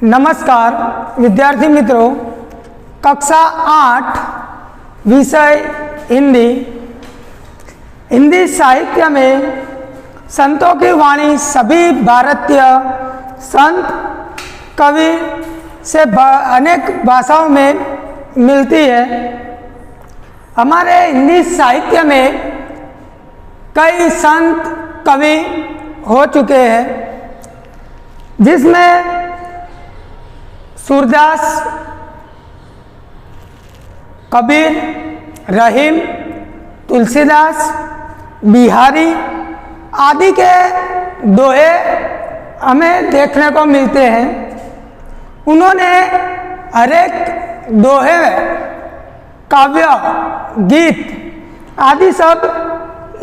नमस्कार विद्यार्थी मित्रों, कक्षा 8 विषय हिंदी साहित्य में संतों की वाणी सभी भारतीय संत कवि से अनेक भाषाओं में मिलती है। हमारे हिंदी साहित्य में कई संत कवि हो चुके हैं, जिसमें सूरदास, कबीर, रहीम, तुलसीदास, बिहारी आदि के दोहे हमें देखने को मिलते हैं। उन्होंने अनेक दोहे, काव्य, गीत आदि सब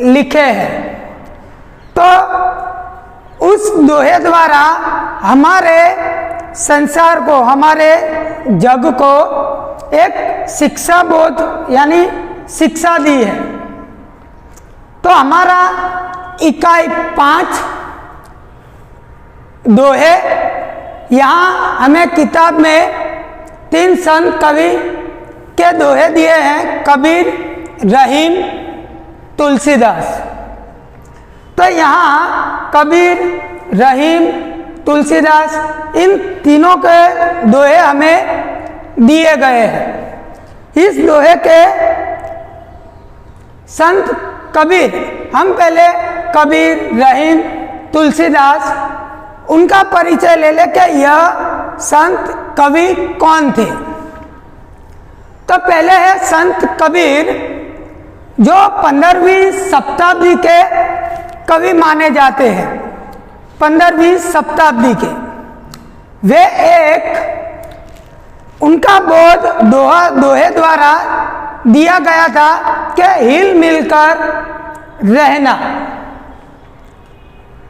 लिखे हैं। तो उस दोहे द्वारा हमारे संसार को, हमारे जग को एक शिक्षा बोध यानी शिक्षा दी है। तो हमारा इकाई 5 दोहे, यहाँ हमें किताब में 3 संत कवि के दोहे दिए हैं, कबीर, रहीम, तुलसीदास। तो यहाँ कबीर, रहीम, तुलसीदास इन तीनों के दोहे हमें दिए गए हैं। इस दोहे के संत कबीर, हम पहले कबीर, रहीम, तुलसीदास उनका परिचय ले लें कि यह संत कवि कौन थे। तो पहले है संत कबीर, जो 15वीं शताब्दी के कवि माने जाते हैं। 15वीं शताब्दी के वे उनका बोध दोहे द्वारा दिया गया था कि हिल मिलकर रहना,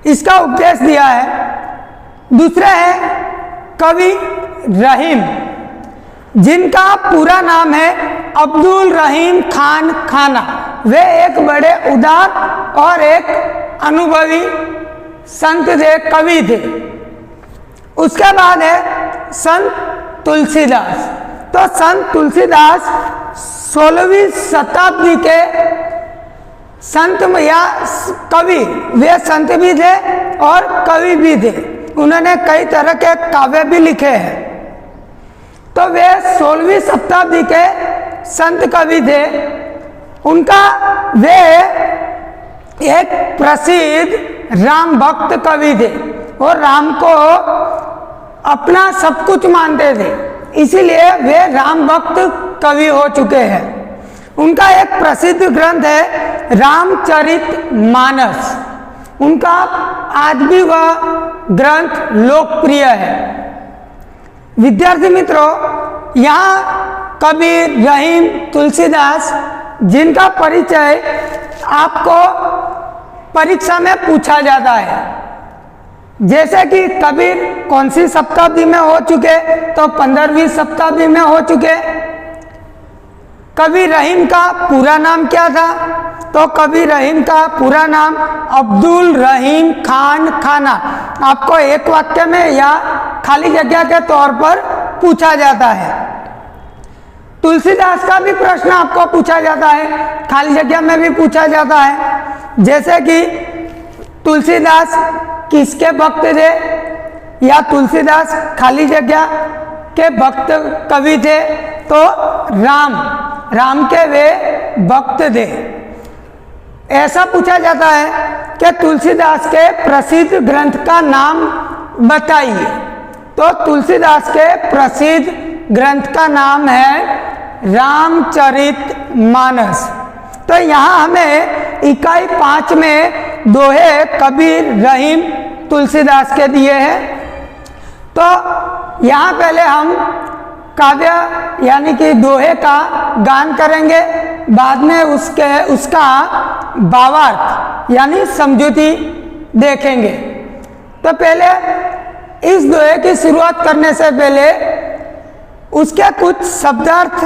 इसका उपदेश दिया है। दूसरे है कवि रहीम, जिनका पूरा नाम है अब्दुल रहीम खान खाना। वे एक बड़े उदार और एक अनुभवी संत थे, कवि थे। उसके बाद है संत तुलसीदास। तो संत तुलसीदास 16वीं शताब्दी के संत या कवि, वे संत भी थे और कवि भी थे। उन्होंने कई तरह के काव्य भी लिखे हैं। तो वे 16वीं शताब्दी के संत कवि थे। वे एक प्रसिद्ध राम भक्त कवि थे और राम को अपना सब कुछ मानते थे, इसीलिए वे राम भक्त कवि हो चुके हैं। उनका एक प्रसिद्ध ग्रंथ है रामचरितमानस। उनका आज भी वह ग्रंथ लोकप्रिय है। विद्यार्थी मित्रों, यहाँ कबीर, रहीम, तुलसीदास जिनका परिचय आपको परीक्षा में पूछा जाता है, जैसे कि कबीर कौन सी शताब्दी में हो चुके, तो 15वीं शताब्दी में हो चुके। कबीर रहीम का पूरा नाम क्या था, तो कबीर रहीम का पूरा नाम अब्दुल रहीम खान खाना। आपको एक वाक्य में या खाली जगह के तौर पर पूछा जाता है। तुलसीदास का भी प्रश्न आपको पूछा जाता है, खाली जगह में भी पूछा जाता है, जैसे कि तुलसीदास किसके भक्त थे, या तुलसीदास खाली जगह के भक्त कवि थे, तो राम के वे भक्त थे। ऐसा पूछा जाता है कि तुलसीदास के प्रसिद्ध ग्रंथ का नाम बताइए। तो तुलसीदास के प्रसिद्ध ग्रंथ का नाम है रामचरितमानस। तो यहाँ हमें इकाई 5 में दोहे कबीर, रहीम, तुलसीदास के दिए हैं। तो यहाँ पहले हम काव्य यानी कि दोहे का गान करेंगे, बाद में उसका भावार्थ यानी समझूती देखेंगे। तो पहले इस दोहे की शुरुआत करने से पहले उसके कुछ शब्दार्थ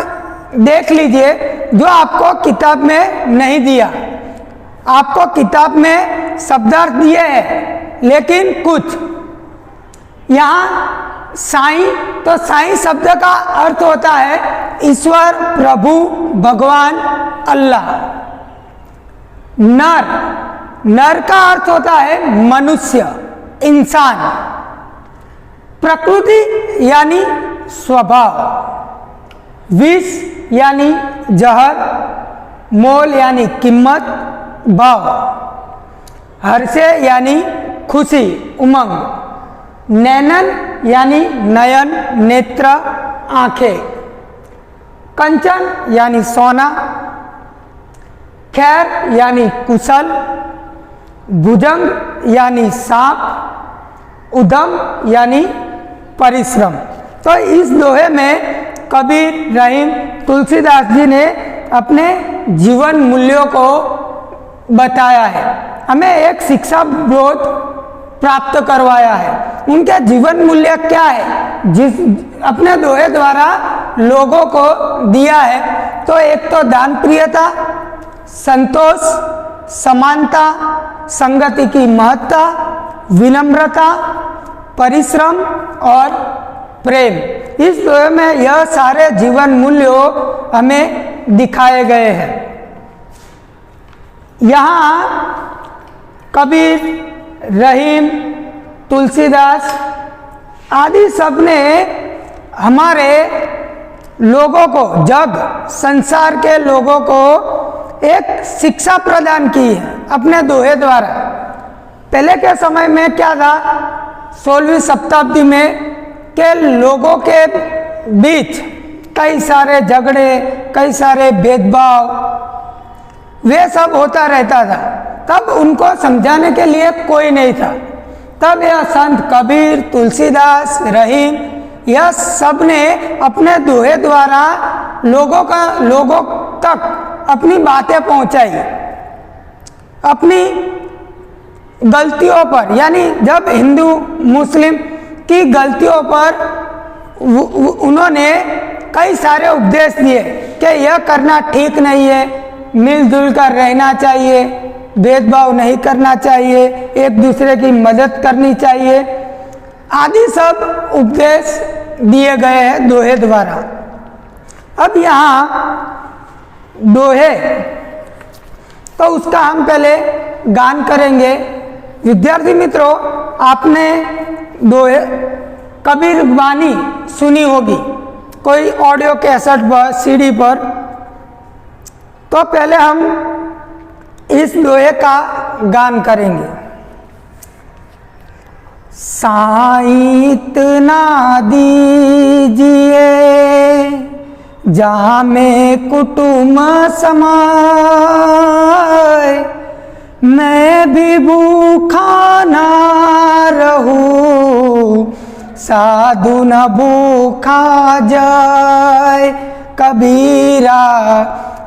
देख लीजिए, जो आपको किताब में नहीं दिया। आपको किताब में शब्दार्थ दिए हैं, लेकिन कुछ यहाँ साईं, तो साईं शब्द का अर्थ होता है ईश्वर, प्रभु, भगवान, अल्लाह। नर, नर का अर्थ होता है मनुष्य, इंसान। प्रकृति यानी स्वभाव, विष यानी जहर, मोल यानी कीमत, भाव, हर्ष यानी खुशी, उमंग, नैनन यानी नयन, नेत्र, आंखें, कंचन यानी सोना, खैर यानी कुशल, भुजंग यानी सांप, उद्यम यानी परिश्रम। तो इस दोहे में कबीर, रहीम, तुलसीदास जी ने अपने जीवन मूल्यों को बताया है, हमें एक शिक्षा बोध प्राप्त करवाया है। उनके जीवन मूल्य क्या है जिस अपने दोहे द्वारा लोगों को दिया है? तो एक तो दान प्रियता, संतोष, समानता, संगति की महत्ता, विनम्रता, परिश्रम और प्रेम। इस दोहे में यह सारे जीवन मूल्यों हमें दिखाए गए हैं। यहाँ कबीर, रहीम, तुलसीदास आदि सबने हमारे लोगों को, जग संसार के लोगों को एक शिक्षा प्रदान की है अपने दोहे द्वारा। पहले के समय में क्या था, 16वीं शताब्दी में के लोगों के बीच कई सारे झगड़े, कई सारे भेदभाव, वे सब होता रहता था। तब उनको समझाने के लिए कोई नहीं था। तब यह संत कबीर, तुलसीदास, रहीम, यह सब ने अपने दोहे द्वारा लोगों तक अपनी बातें पहुंचाई, अपनी गलतियों पर, यानी जब हिंदू मुस्लिम की गलतियों पर उन्होंने कई सारे उपदेश दिए कि यह करना ठीक नहीं है, मिलजुल कर रहना चाहिए, भेदभाव नहीं करना चाहिए, एक दूसरे की मदद करनी चाहिए, आदि सब उपदेश दिए गए हैं दोहे द्वारा। अब यहाँ दोहे, तो उसका हम पहले गान करेंगे। विद्यार्थी मित्रों, आपने दोहे कबीर वाणी सुनी होगी कोई ऑडियो कैसेट पर, सीडी पर। तो पहले हम इस दोहे का गान करेंगे। साईं इतना दीजिए जहाँ में कुटुम समाए, मैं भी भूखा ना रहूं, साधु न भूखा जाए, कबीरा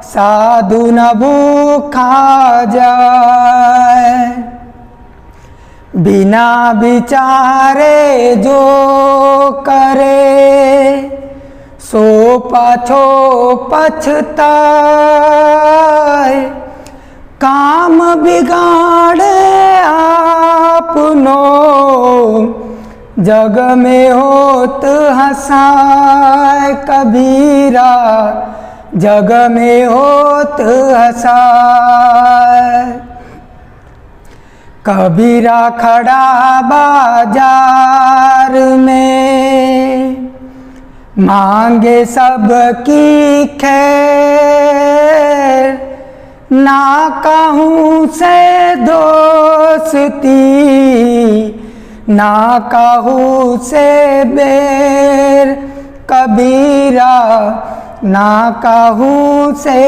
साधु न भूखा जाए। बिना विचारे जो करे, सो पाछो पछताए, काम बिगाड़े आपनो, जग में होत हंसाए, कबीरा जग में होत हंसाए। कबीरा खड़ा बाजार में, मांगे सबकी खैर, ना कहूँ से दोस्ती, ना कहूँ से बैर, कबीरा ना कहूँ से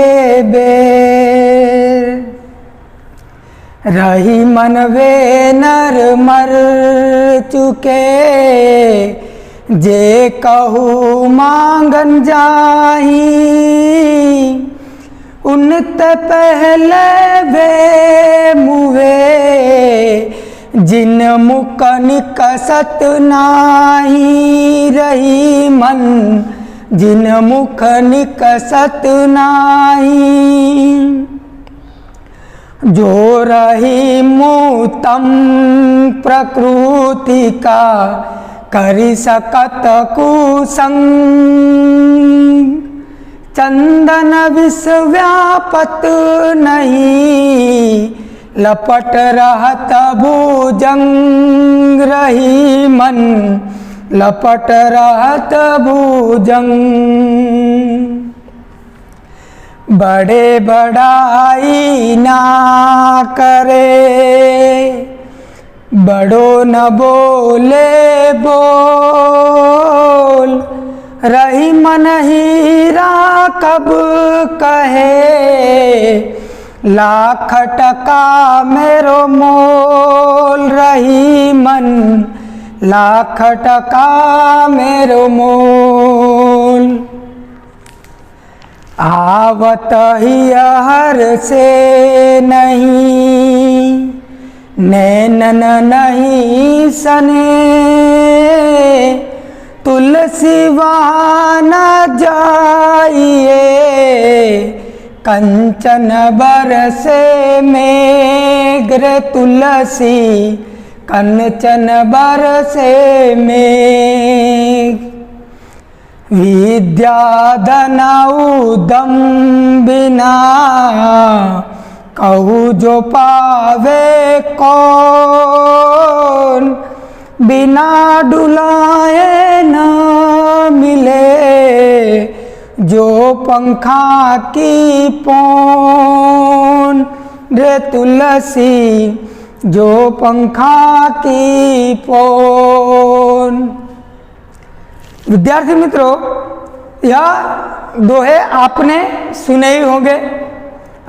बैर। रही मन वे नर मर चुके, जे कहूँ मांगन जाही, उनत पहले वे मुवे, जिन मुख निकसत नाही। रही मन जिन मुख निकसत नाही, जो रही मूतम प्रकृति का करी सकत कुसंग, चंदन विष व्यापत नहीं, लपट रहत भुजंग, रही मन लपट रहत भुजंग। बड़े बड़ाई ना करे, बड़ो न बोले बोल, रही मन हीरा कब कहे, लाख टका मेरो मोल, रही मन लाख टका मेरो मोल। आवत ही हर से नहीं, नैनन नहीं सने, तुलसी वान जाइए, कंचन बरसे मेघ, तुलसी कंचन बरसे मेघ। विद्या धन उदम बिना, कहू जो पावे कौन, बिना डुलाए न मिले, जो पंखा की पौन, रे तुलसी जो पंखा की पौन। विद्यार्थी मित्रों, यह दोहे आपने सुने ही होंगे।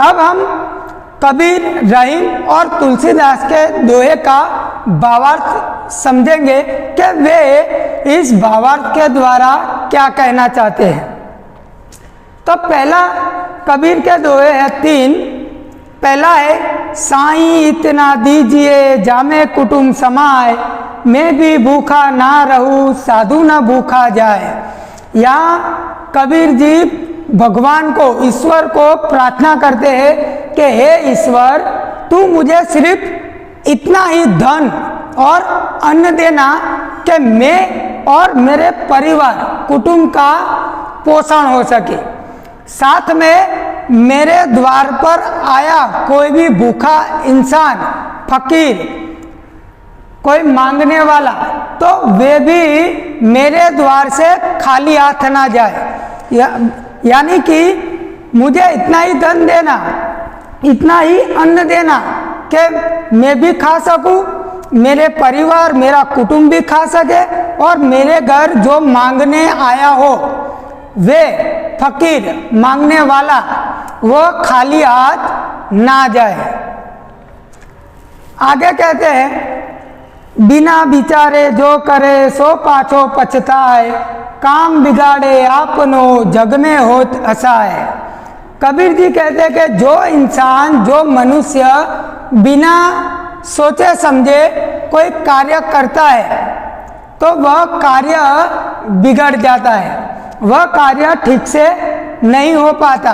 अब हम कबीर, रहीम और तुलसीदास के दोहे का भावार्थ समझेंगे कि वे इस भावार्थ के द्वारा क्या कहना चाहते हैं। तो पहला कबीर के दोहे है 3। पहला है, साईं इतना दीजिए जामे कुटुंब समाए, मैं भी भूखा ना रहूं साधु ना भूखा जाए। यहाँ कबीर जी भगवान को, ईश्वर को प्रार्थना करते हैं कि हे ईश्वर, तू मुझे सिर्फ इतना ही धन और अन्न देना कि मैं और मेरे परिवार कुटुंब का पोषण हो सके। साथ में मेरे द्वार पर आया कोई भी भूखा इंसान, फकीर, कोई मांगने वाला, तो वे भी मेरे द्वार से खाली हाथ ना जाए। यानी कि मुझे इतना ही धन देना, इतना ही अन्न देना कि मैं भी खा सकूं, मेरे परिवार, मेरा कुटुंब भी खा सके, और मेरे घर जो मांगने आया हो, वे फकीर, मांगने वाला, वो खाली हाथ ना जाए। आगे कहते हैं, बिना विचारे जो करे सो पाछो पछताए, काम बिगाड़े आपनो जग में होत हसाए। कबीर जी कहते हैं कि जो इंसान, जो मनुष्य बिना सोचे समझे कोई कार्य करता है तो वह कार्य बिगड़ जाता है, वह कार्य ठीक से नहीं हो पाता।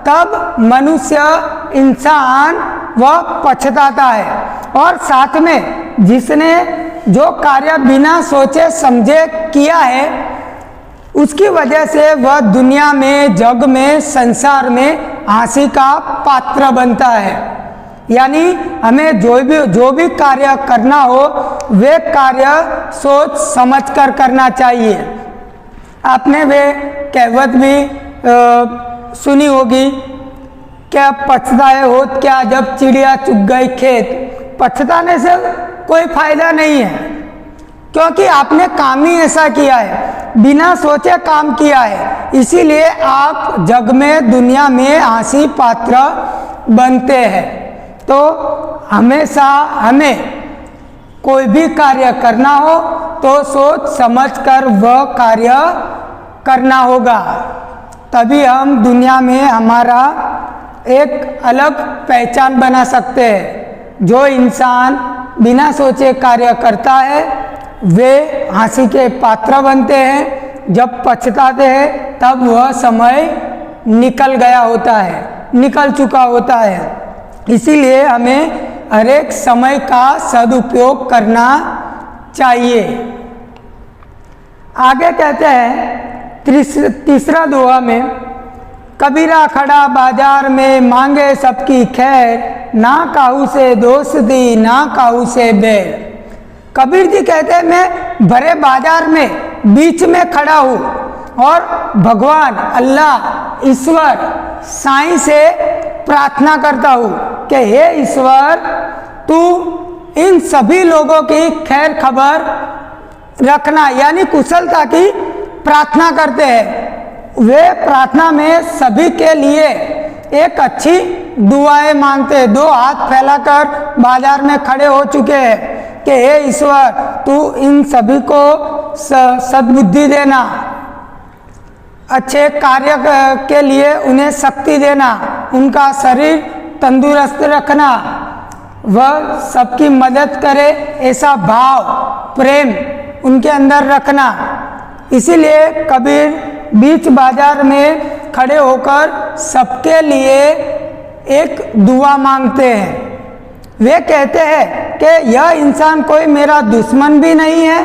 तब मनुष्य, इंसान वह पछताता है। और साथ में जिसने जो कार्य बिना सोचे समझे किया है, उसकी वजह से वह दुनिया में, जग में, संसार में हंसी का पात्र बनता है। यानी हमें जो भी कार्य करना हो, वे कार्य सोच समझ कर करना चाहिए। आपने वे कहावत भी सुनी होगी, क्या पछताए होत क्या जब चिड़िया चुग गई खेत। पछताने से कोई फायदा नहीं है, क्योंकि आपने काम ही ऐसा किया है, बिना सोचे काम किया है। इसीलिए आप जग में, दुनिया में हंसी पात्र बनते हैं। तो हमेशा हमें कोई भी कार्य करना हो तो सोच समझ कर वह कार्य करना होगा, तभी हम दुनिया में हमारा एक अलग पहचान बना सकते हैं। जो इंसान बिना सोचे कार्य करता है वे हंसी के पात्र बनते हैं, जब पछताते हैं तब वह समय निकल गया होता है, निकल चुका होता है। इसीलिए हमें हर एक समय का सदुपयोग करना चाहिए। आगे कहते हैं तीसरा दोहा में, कबीरा खड़ा बाजार में मांगे सबकी खैर, ना काहू से दोस्ती ना काहू से बैर। कबीर जी कहते हैं मैं भरे बाजार में बीच में खड़ा हूँ और भगवान अल्लाह ईश्वर साईं से प्रार्थना करता हूँ कि हे ईश्वर तू इन सभी लोगों की खैर खबर रखना, यानी कुशलता की प्रार्थना करते हैं। वे प्रार्थना में सभी के लिए एक अच्छी दुआएं मांगते हैं, दो हाथ फैलाकर बाजार में खड़े हो चुके हैं कि हे ईश्वर तू इन सभी को सद्बुद्धि देना, अच्छे कार्य के लिए उन्हें शक्ति देना, उनका शरीर तंदुरुस्त रखना, वह सबकी मदद करे ऐसा भाव प्रेम उनके अंदर रखना। इसीलिए कबीर बीच बाजार में खड़े होकर सबके लिए एक दुआ मांगते हैं। वे कहते हैं कि यह इंसान कोई मेरा दुश्मन भी नहीं है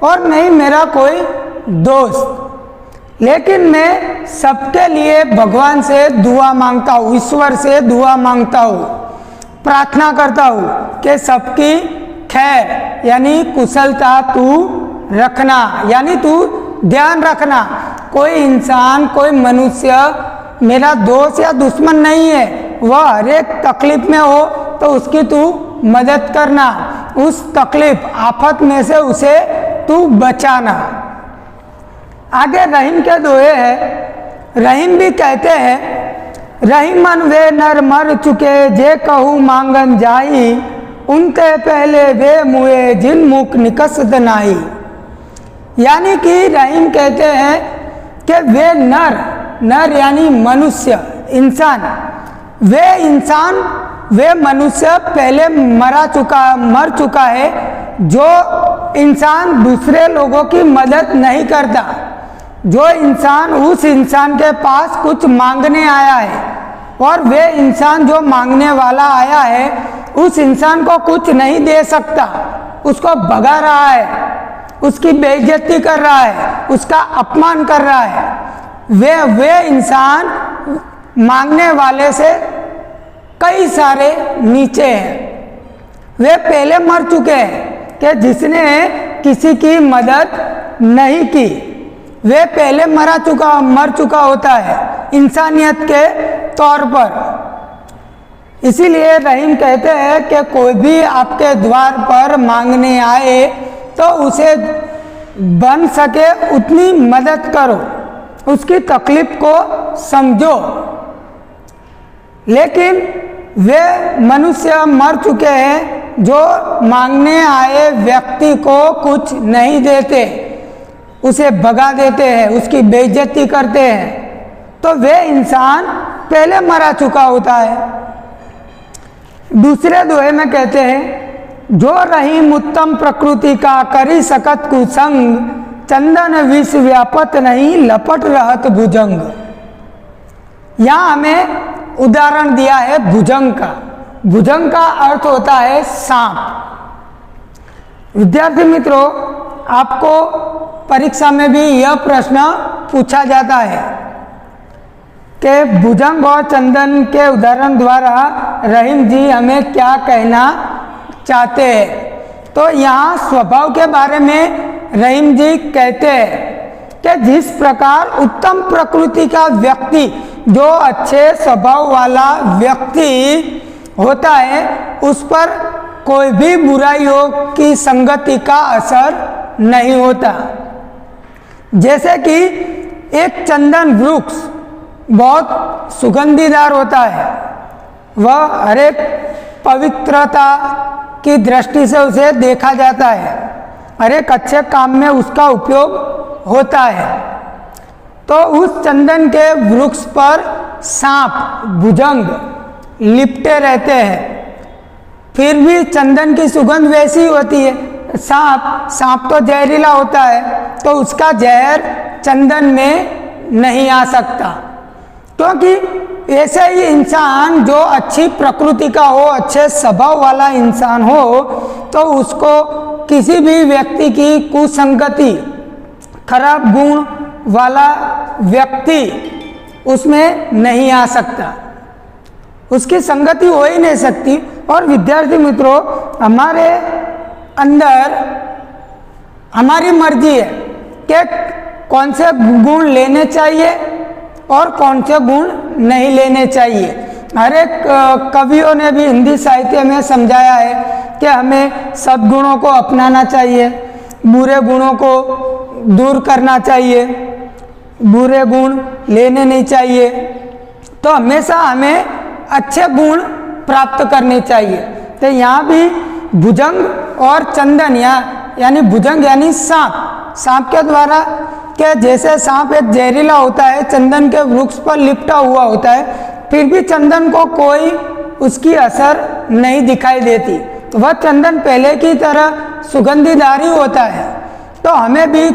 और नहीं मेरा कोई दोस्त, लेकिन मैं सबके लिए भगवान से दुआ मांगता हूँ, ईश्वर से दुआ मांगता हूँ, प्रार्थना करता हूँ कि सबकी खैर यानी कुशलता तू रखना, यानी तू ध्यान रखना। कोई इंसान कोई मनुष्य मेरा दोस्त या दुश्मन नहीं है, वह हर एक तकलीफ में हो तो उसकी तू मदद करना, उस तकलीफ आफत में से उसे तू बचाना। आगे रहीम के दोहे हैं। रहीम भी कहते हैं, रहीमन वे नर मर चुके जे कहूँ मांगन जाई, उनके पहले वे मुए जिन मुख निकसत नाई। यानी कि रहीम कहते हैं कि वे नर यानी मनुष्य इंसान, वे मनुष्य पहले मर चुका है, जो इंसान दूसरे लोगों की मदद नहीं करता, जो इंसान उस इंसान के पास कुछ मांगने आया है और वे इंसान जो मांगने वाला आया है उस इंसान को कुछ नहीं दे सकता, उसको भगा रहा है, उसकी बेइज्जती कर रहा है, उसका अपमान कर रहा है, वे इंसान मांगने वाले से कई सारे नीचे हैं। वे पहले मर चुके हैं कि जिसने किसी की मदद नहीं की, वे पहले मर चुका होता है इंसानियत के तौर पर। इसीलिए रहीम कहते हैं कि कोई भी आपके द्वार पर मांगने आए तो उसे बन सके उतनी मदद करो, उसकी तकलीफ को समझो। लेकिन वे मनुष्य मर चुके हैं जो मांगने आए व्यक्ति को कुछ नहीं देते, उसे भगा देते हैं, उसकी बेइज्जती करते हैं, तो वे इंसान पहले मरा चुका होता है। दूसरे दोहे में कहते हैं, जो रहीम उत्तम प्रकृति का करी सकत कुसंग, चंदन विष व्यापत नहीं लपट रहत भुजंग। यहाँ हमें उदाहरण दिया है भुजंग का। भुजंग का अर्थ होता है सांप। विद्यार्थी मित्रों, आपको परीक्षा में भी यह प्रश्न पूछा जाता है कि भुजंग और चंदन के उदाहरण द्वारा रहीम जी हमें क्या कहना चाहते हैं। तो यहाँ स्वभाव के बारे में रहीम जी कहते हैं कि जिस प्रकार उत्तम प्रकृति का व्यक्ति, जो अच्छे स्वभाव वाला व्यक्ति होता है, उस पर कोई भी बुराइयों की संगति का असर नहीं होता। जैसे कि एक चंदन वृक्ष बहुत सुगंधीदार होता है, वह हर एक पवित्रता की दृष्टि से उसे देखा जाता है, हर एक अच्छे काम में उसका उपयोग होता है। तो उस चंदन के वृक्ष पर सांप भुजंग लिपटे रहते हैं, फिर भी चंदन की सुगंध वैसी होती है। सांप तो जहरीला होता है, तो उसका जहर चंदन में नहीं आ सकता, क्योंकि ऐसे ही इंसान जो अच्छी प्रकृति का हो, अच्छे स्वभाव वाला इंसान हो, तो उसको किसी भी व्यक्ति की कुसंगति खराब गुण वाला व्यक्ति उसमें नहीं आ सकता, उसकी संगति हो ही नहीं सकती। और विद्यार्थी मित्रों, हमारे अंदर हमारी मर्जी है कि कौन से गुण लेने चाहिए और कौन से गुण नहीं लेने चाहिए। हर एक कवियों ने भी हिंदी साहित्य में समझाया है कि हमें सद्गुणों को अपनाना चाहिए, बुरे गुणों को दूर करना चाहिए, बुरे गुण लेने नहीं चाहिए। तो हमेशा हमें अच्छे गुण प्राप्त करने चाहिए। तो यहाँ भी भुजंग और चंदन, यानी भुजंग यानी सांप, सांप के द्वारा के जैसे सांप एक जहरीला होता है, चंदन के वृक्ष पर लिपटा हुआ होता है, फिर भी चंदन को कोई उसकी असर नहीं दिखाई देती, वह चंदन पहले की तरह सुगंधीदार ही होता है। तो हमें भी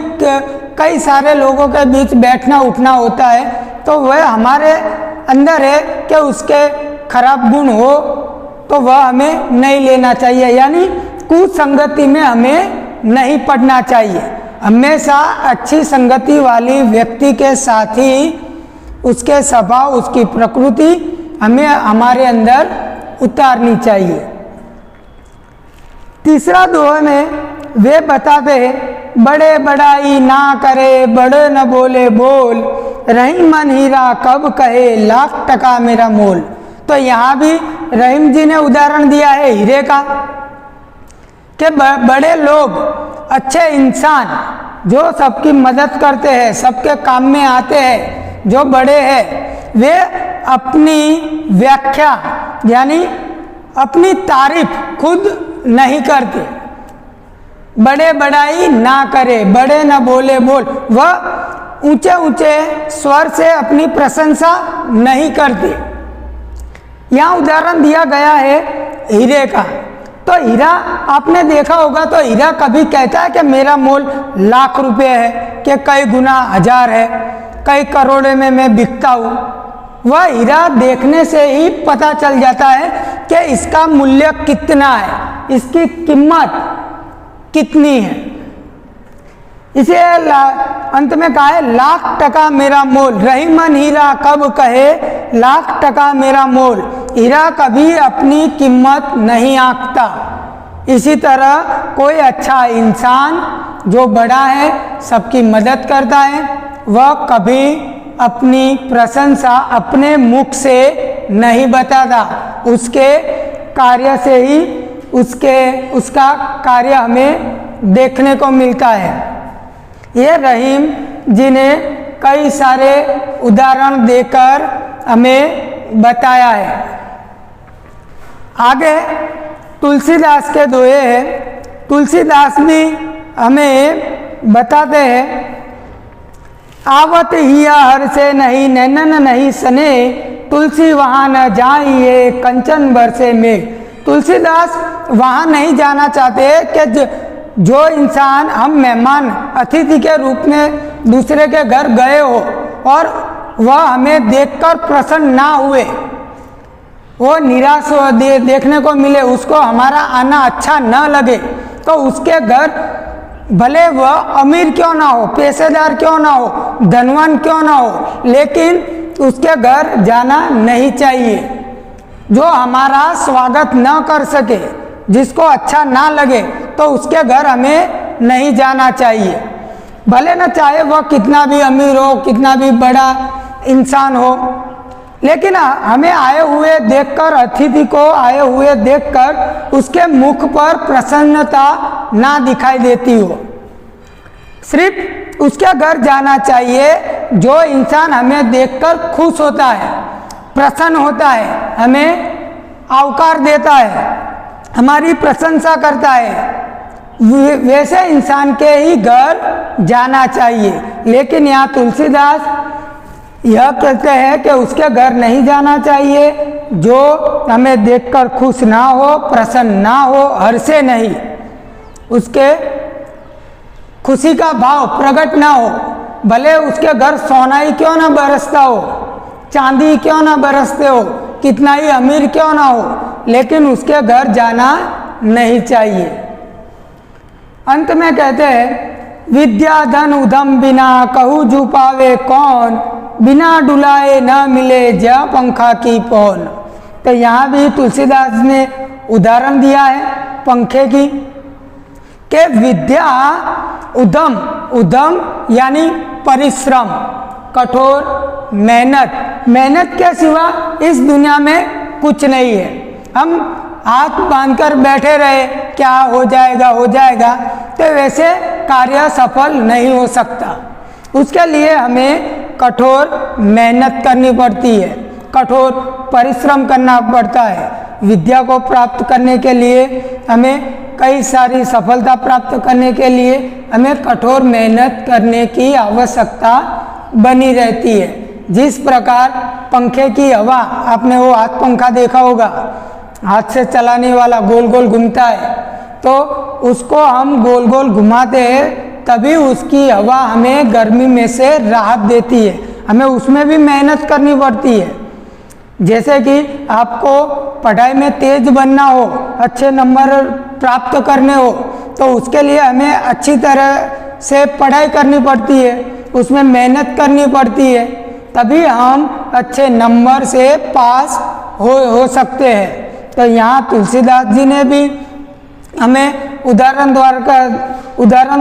कई सारे लोगों के बीच बैठना उठना होता है, तो वह हमारे अंदर है कि उसके खराब गुण हो तो वह हमें नहीं लेना चाहिए, यानी कुसंगति में हमें नहीं पड़ना चाहिए। हमेशा अच्छी संगति वाली व्यक्ति के साथ ही उसके स्वभाव, उसकी प्रकृति हमें हमारे अंदर उतारनी चाहिए। तीसरा दोहा में वे बताते हैं, बड़े बड़ाई ना करे, बड़े न बोले बोल, रही मन हीरा कब कहे, लाख टका मेरा मोल। तो यहाँ भी रहीम जी ने उदाहरण दिया है हीरे का, कि बड़े लोग, अच्छे इंसान जो सबकी मदद करते हैं, सबके काम में आते हैं, जो बड़े हैं, वे अपनी व्याख्या यानी अपनी तारीफ खुद नहीं करते। बड़े बड़ाई ना करे, बड़े न बोले बोल, वह ऊंचे ऊंचे स्वर से अपनी प्रशंसा नहीं करते। यहाँ उदाहरण दिया गया है हीरे का। तो हीरा आपने देखा होगा, तो हीरा कभी कहता है कि मेरा मोल लाख रुपए है, कि कई गुना हजार है, कई करोड़ों में मैं बिकता हूँ। वह हीरा देखने से ही पता चल जाता है कि इसका मूल्य कितना है, इसकी कीमत कितनी है। इसे अंत में कहा है, लाख टका मेरा मोल, रही मन हीरा कब कहे, लाख टका मेरा मोल। हीरा कभी अपनी कीमत नहीं आंकता। इसी तरह कोई अच्छा इंसान जो बड़ा है, सबकी मदद करता है, वह कभी अपनी प्रशंसा अपने मुख से नहीं बताता, उसके कार्य से ही उसका कार्य हमें देखने को मिलता है। ये रहीम जी ने कई सारे उदाहरण देकर हमें बताया है। आगे तुलसीदास के दोहे हैं। तुलसीदास भी हमें बताते हैं, आवत हिया हर से नहीं, नैनन नहीं सने, तुलसी वहाँ न जाइए, कंचन बरसे में। तुलसीदास वहाँ नहीं जाना चाहते कि जो इंसान, हम मेहमान अतिथि के रूप में दूसरे के घर गए हो और वह हमें देखकर प्रसन्न ना हुए, वो निराश देखने को मिले, उसको हमारा आना अच्छा न लगे, तो उसके घर भले वह अमीर क्यों ना हो, पैसेदार क्यों ना हो, धनवान क्यों ना हो, लेकिन उसके घर जाना नहीं चाहिए। जो हमारा स्वागत न कर सके, जिसको अच्छा ना लगे, तो उसके घर हमें नहीं जाना चाहिए। भले न चाहे वह कितना भी अमीर हो, कितना भी बड़ा इंसान हो, लेकिन हमें आए हुए देखकर, अतिथि को आए हुए देखकर उसके मुख पर प्रसन्नता ना दिखाई देती हो। सिर्फ उसके घर जाना चाहिए जो इंसान हमें देखकर खुश होता है, प्रसन्न होता है, हमें आवकार देता है, हमारी प्रशंसा करता है, वैसे इंसान के ही घर जाना चाहिए। लेकिन यहाँ तुलसीदास यह कहते हैं कि उसके घर नहीं जाना चाहिए जो हमें देखकर खुश ना हो, प्रसन्न ना हो, हर्षे नहीं, उसके खुशी का भाव प्रकट ना हो। भले उसके घर सोना ही क्यों ना बरसता हो, चांदी क्यों ना बरसते हो, कितना ही अमीर क्यों ना हो, लेकिन उसके घर जाना नहीं चाहिए। अंत में कहते हैं, विद्या धन उधम बिना कहू जू पावे कौन, बिना डुलाए न मिले जा पंखा की पौन। तो यहाँ भी तुलसीदास ने उदाहरण दिया है पंखे की कि विद्या उधम, उधम यानी परिश्रम, कठोर मेहनत, मेहनत के सिवा इस दुनिया में कुछ नहीं है। हम हाथ बांधकर बैठे रहे क्या हो जाएगा हो जाएगा, तो वैसे कार्य सफल नहीं हो सकता। उसके लिए हमें कठोर मेहनत करनी पड़ती है, कठोर परिश्रम करना पड़ता है। विद्या को प्राप्त करने के लिए हमें कई सारी सफलता प्राप्त करने के लिए हमें कठोर मेहनत करने की आवश्यकता बनी रहती है। जिस प्रकार पंखे की हवा, आपने वो हाथ पंखा देखा होगा, हाथ से चलाने वाला गोल गोल घूमता है, तो उसको हम गोल गोल घुमाते हैं तभी उसकी हवा हमें गर्मी में से राहत देती है। हमें उसमें भी मेहनत करनी पड़ती है। जैसे कि आपको पढ़ाई में तेज बनना हो, अच्छे नंबर प्राप्त करने हो, तो उसके लिए हमें अच्छी तरह से पढ़ाई करनी पड़ती है, उसमें मेहनत करनी पड़ती है, तभी हम अच्छे नंबर से पास हो सकते हैं। तो यहाँ तुलसीदास जी ने भी हमें उदाहरण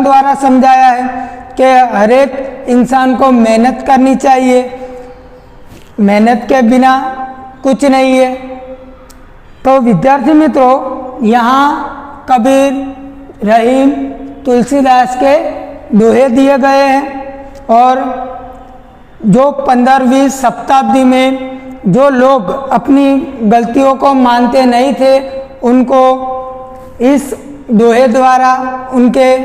द्वारा समझाया है कि हर एक इंसान को मेहनत करनी चाहिए, मेहनत के बिना कुछ नहीं है। तो विद्यार्थी मित्रों, यहाँ कबीर, रहीम, तुलसीदास के दोहे दिए गए हैं और जो 15वीं शताब्दी में जो लोग अपनी गलतियों को मानते नहीं थे, उनको इस दोहे द्वारा उनके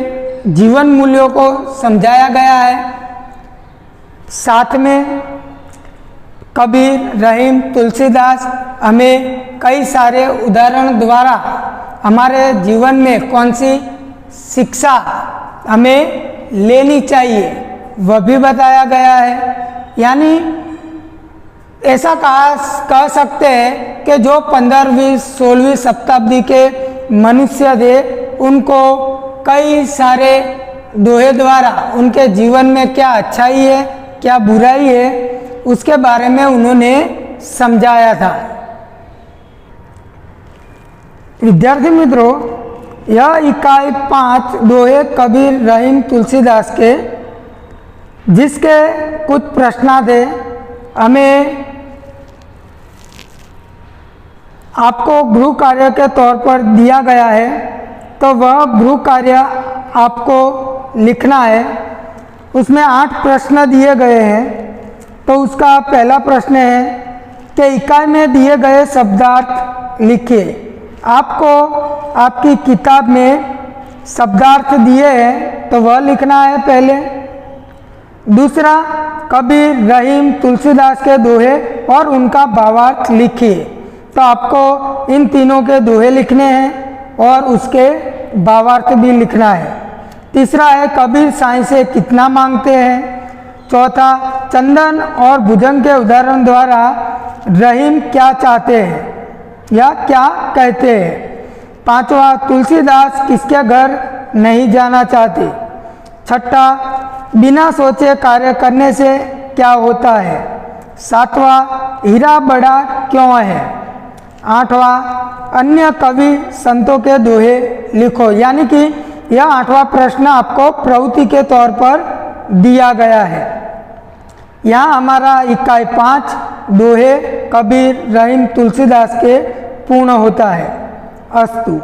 जीवन मूल्यों को समझाया गया है। साथ में कबीर, रहीम, तुलसीदास हमें कई सारे उदाहरण द्वारा हमारे जीवन में कौन सी शिक्षा हमें लेनी चाहिए वह भी बताया गया है। यानी ऐसा कह सकते हैं कि जो 15वीं 16वीं शताब्दी के मनुष्य थे, उनको कई सारे दोहे द्वारा उनके जीवन में क्या अच्छाई है क्या बुराई है उसके बारे में उन्होंने समझाया था। विद्यार्थी मित्रों, यह इकाई 5 दोहे कबीर, रहीम, तुलसीदास के, जिसके कुछ प्रश्न थे हमें आपको गृह कार्य के तौर पर दिया गया है। तो वह गृह कार्य आपको लिखना है। उसमें 8 प्रश्न दिए गए हैं। तो उसका पहला प्रश्न है कि इकाई में दिए गए शब्दार्थ लिखिए। आपको आपकी किताब में शब्दार्थ दिए हैं तो वह लिखना है पहले। दूसरा, कबीर, रहीम, तुलसीदास के दोहे और उनका भावार्थ लिखिए। तो आपको इन तीनों के दोहे लिखने हैं और उसके भावार्थ भी लिखना है। तीसरा है कबीर साईं से कितना मांगते हैं। चौथा, चंदन और भुजंग के उदाहरण द्वारा रहीम क्या चाहते हैं या क्या कहते हैं। पांचवा, तुलसीदास किसके घर नहीं जाना चाहते। छठा, बिना सोचे कार्य करने से क्या होता है। सातवां, हीरा बड़ा क्यों है। आठवां, अन्य कवि संतों के दोहे लिखो। यानी कि यह 8वां प्रश्न आपको प्रवृत्ति के तौर पर दिया गया है। यहाँ हमारा इकाई 5 दोहे कबीर, रहीम, तुलसीदास के पूर्ण होता है। अस्तु।